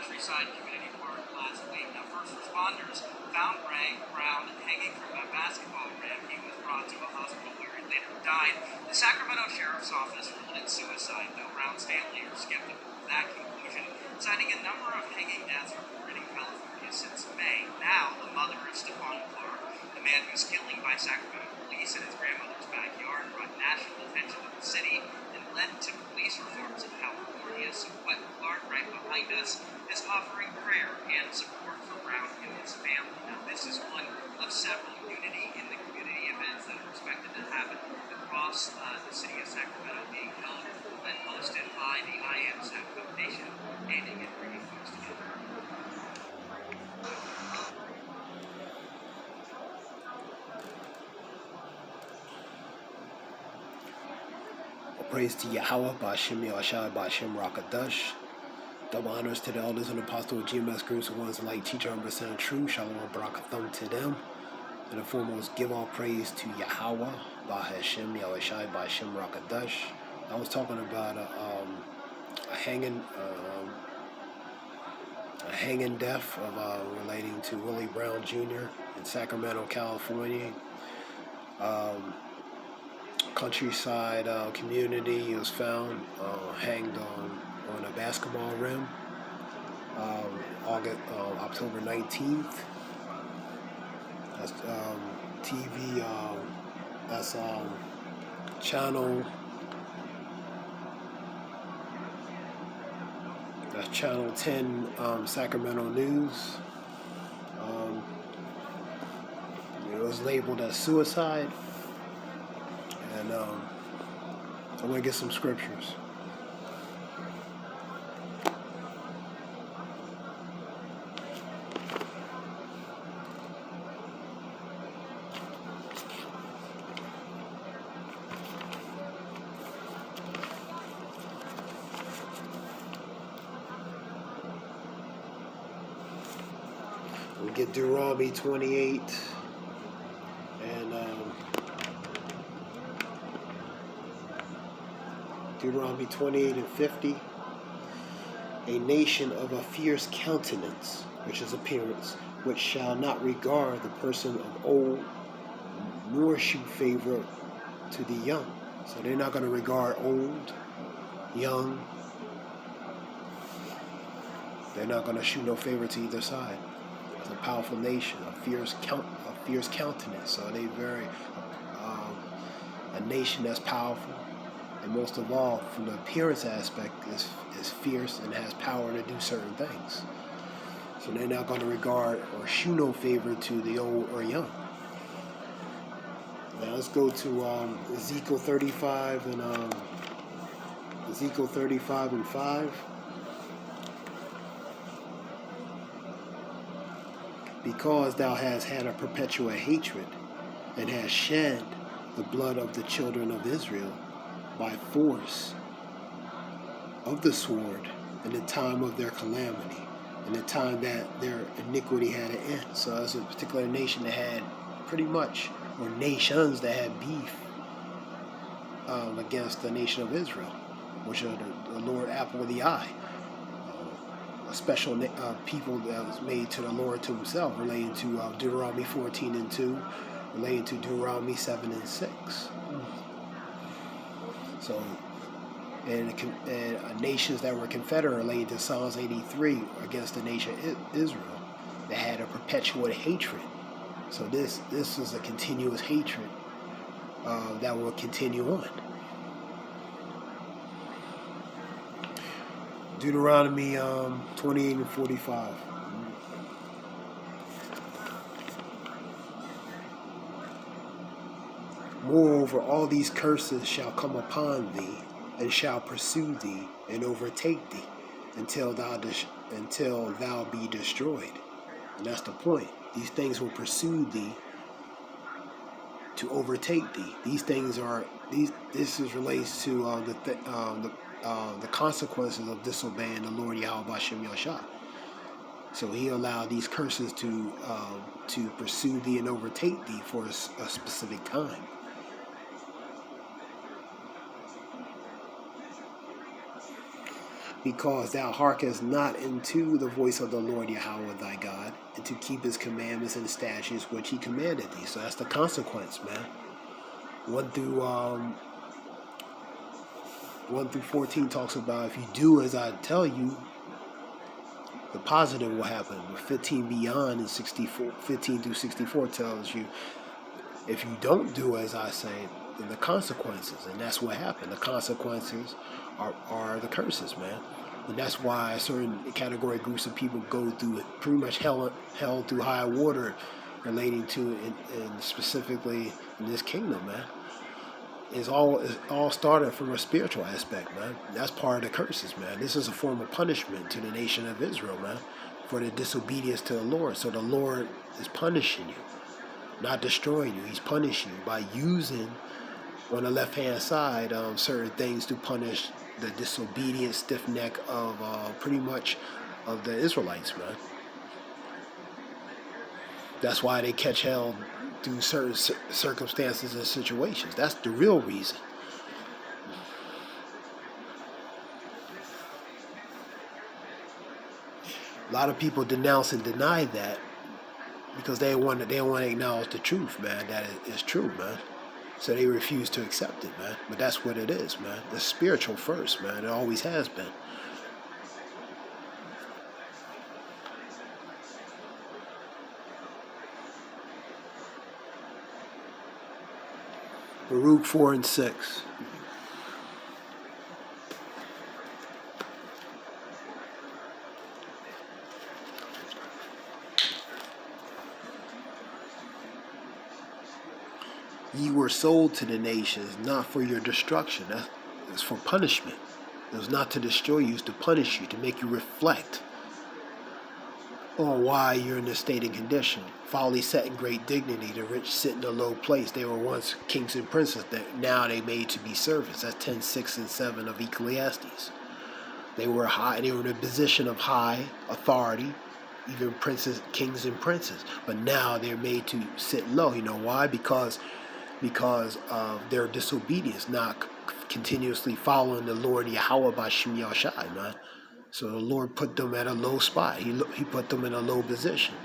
Countryside Community Park last week. Now, first responders found Ray Brown hanging from a basketball rim. He was brought to a hospital where he later died. The Sacramento Sheriff's Office ruled it suicide, though Brown's family are skeptical of that conclusion, citing a number of hanging deaths reported in California since May. Now, the mother of Stephon Clark, the man whose killing by Sacramento police in his grandmother's backyard brought national attention to the city and led to police reforms in California. So what Clark, right behind us, is offering prayer and support for Brown and his family. Now, this is one of several Unity in the Community events that are expected to happen across the city of Sacramento, being held and hosted by the I Am Sac Foundation, aiding and bringing folks together. Praise to Yahweh, Ba'Shem Yahushua, Ba'Shem Rakadash. Double honors to the elders and apostles of GMS groups, the ones like teacher and percent true. Shalom Barakatham to them. And the foremost, give all praise to Yahweh, Ba'Shem Yahushua, Ba'Shem Rakadash. I was talking about a hanging death of relating to Willie Brown Jr. in Sacramento, California. Countryside community was found hanged on a basketball rim October 19th. That's TV, that's channel 10 Sacramento News. It was labeled as suicide. And I'm going to get some scriptures. We get Deuteronomy 28 and Deuteronomy 28 and 50. A nation of a fierce countenance, which is appearance, which shall not regard the person of old, nor shew favor to the young. So they're not going to regard old, young. They're not going to show no favor to either side. It's a powerful nation, a fierce countenance. So they very a nation that's powerful, and most of all, from the appearance aspect, is fierce and has power to do certain things. So they're not going to regard or show no favor to the old or young. Now let's go to Ezekiel 35 and Ezekiel 35 and 5. Because thou hast had a perpetual hatred, and hast shed the blood of the children of Israel by force of the sword in the time of their calamity, in the time that their iniquity had an end. So that's a particular nation that had pretty much, or nations that had beef against the nation of Israel, which are the Lord apple of the eye. A special people that was made to the Lord to himself, relating to Deuteronomy 14 and 2, relating to Deuteronomy 7 and 6. So, and nations that were confederate, related to Psalms 83 against the nation Israel, that had a perpetual hatred. So this is a continuous hatred that will continue on. Deuteronomy 28 and 45. Moreover, all these curses shall come upon thee, and shall pursue thee, and overtake thee, until thou be destroyed. And that's the point. These things will pursue thee to overtake thee. These things are This is relates to the consequences of disobeying the Lord Yahweh Ba'Shem Yahushua. So he allowed these curses to pursue thee and overtake thee for a specific time. because thou hearkenest not unto the voice of the Lord Yahweh thy God, and to keep his commandments and statutes which he commanded thee. So that's the consequence, man. 1 through 14 talks about if you do as I tell you, the positive will happen. But 15 beyond and 15 through 64 tells you if you don't do as I say, then the consequences, and that's what happened. The consequences are the curses, man. And that's why certain category groups of people go through pretty much hell through high water relating to and specifically in this kingdom, man. It's all started from a spiritual aspect, man. That's part of the curses, man. This is a form of punishment to the nation of Israel, man, for the disobedience to the Lord. So the Lord is punishing you, not destroying you. He's punishing you by using on the left-hand side certain things to punish the disobedient stiff neck of pretty much of the Israelites, man. That's why they catch hell through certain circumstances and situations. That's the real reason. A lot of people denounce and deny that because they want to acknowledge the truth, man. That is true, man. So they refuse to accept it, man. But that's what it is, man. It's spiritual first, man. It always has been. Baruch 4 and 6. Ye were sold to the nations, not for your destruction. That's for punishment. It was not to destroy you, it was to punish you, to make you reflect on why you're in this state and condition. Folly sat in great dignity, the rich sit in a low place. They were once kings and princes, that now they made to be servants. That's 10, 6, and 7 of Ecclesiastes. They were high, they were in a position of high authority, even princes, kings and princes. But now they're made to sit low. You know why? Because of their disobedience, not continuously following the Lord Yahweh by Shem Yahshai, man. So the Lord put them at a low spot. He put them in a low position.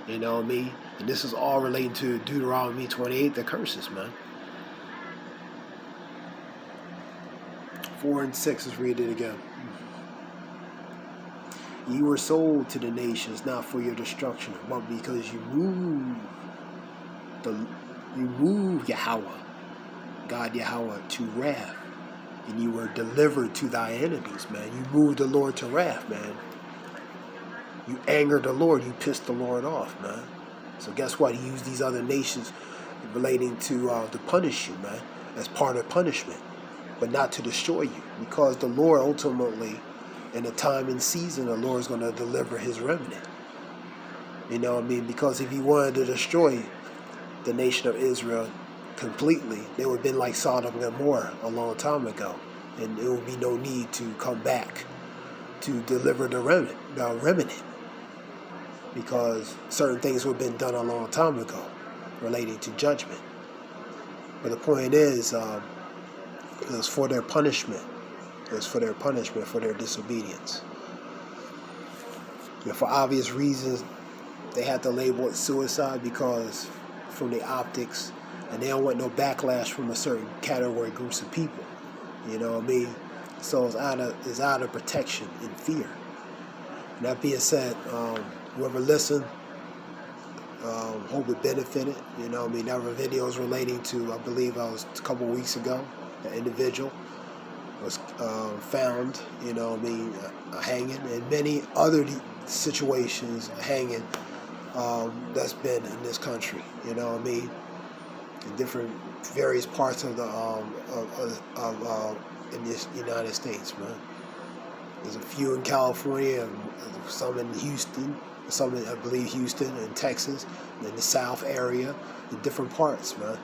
You know what I mean? And this is all relating to Deuteronomy 28, the curses, man. 4 and 6, let's read it again. Ye were sold to the nations, not for your destruction, but because you moved Yahweh, God Yahweh, to wrath. And you were delivered to thy enemies, man. You moved the Lord to wrath, man. You angered the Lord. You pissed the Lord off, man. So guess what? He used these other nations relating to punish you, man. As part of punishment, but not to destroy you. Because the Lord ultimately, in a time and season, the Lord is going to deliver his remnant. You know what I mean? Because if he wanted to destroy the nation of Israel completely, they would have been like Sodom and Gomorrah a long time ago, and there would be no need to come back to deliver the remnant, because certain things would have been done a long time ago relating to judgment. But the point is, it was for their punishment. It was for their punishment, for their disobedience. And for obvious reasons, they had to label it suicide, because from the optics, and they don't want no backlash from a certain category groups of people. You know what I mean? So it's out of protection and fear. And that being said, whoever listened, hope it benefited. You know what I mean? There were videos relating to, I believe I was a couple weeks ago, an individual was found, you know what I mean, hanging, and many other situations hanging that's been in this country, you know what I mean, in different various parts of the in this United States, man. There's a few in California, and some in Houston, some in, I believe, Houston and Texas, in the South area, in different parts, man.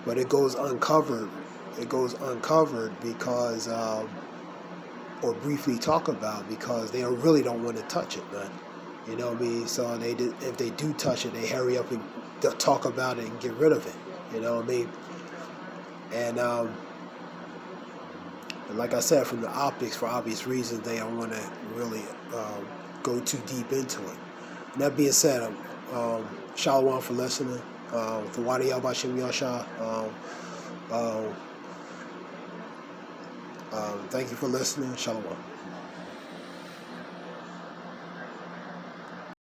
But it goes uncovered. It goes uncovered because, or briefly talk about, because they really don't want to touch it, man. You know what I mean? So if they do touch it, they hurry up and talk about it and get rid of it. You know what I mean? And And like I said, from the optics, for obvious reasons, they don't want to really go too deep into it. And that being said, shalom for listening. Thawadi Yabashim Yasha. Thank you for listening. Shalom.